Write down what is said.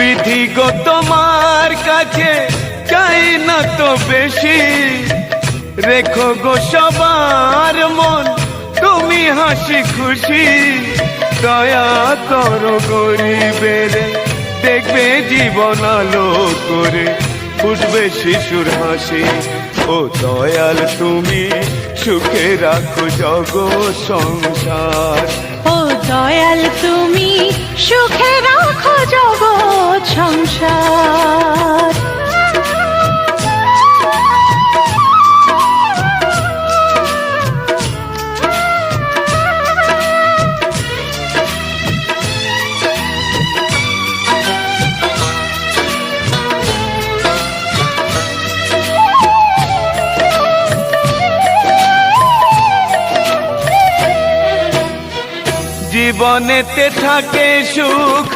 বিধি গো তোমার কাছে চাই না তো বেশি, রেখো গো সবার মন তুমি হাসি খুশি। দয়া করো গরিবের, দেখবে জীবন আলো করে ফুটবে শিশুর হাসি। ও দয়াল তুমি সুখে রাখো জগৎ সংসার। ও দয়াল তুমি সুখে রাখো জগৎ সংসার। জীবনেতে থাকে সুখ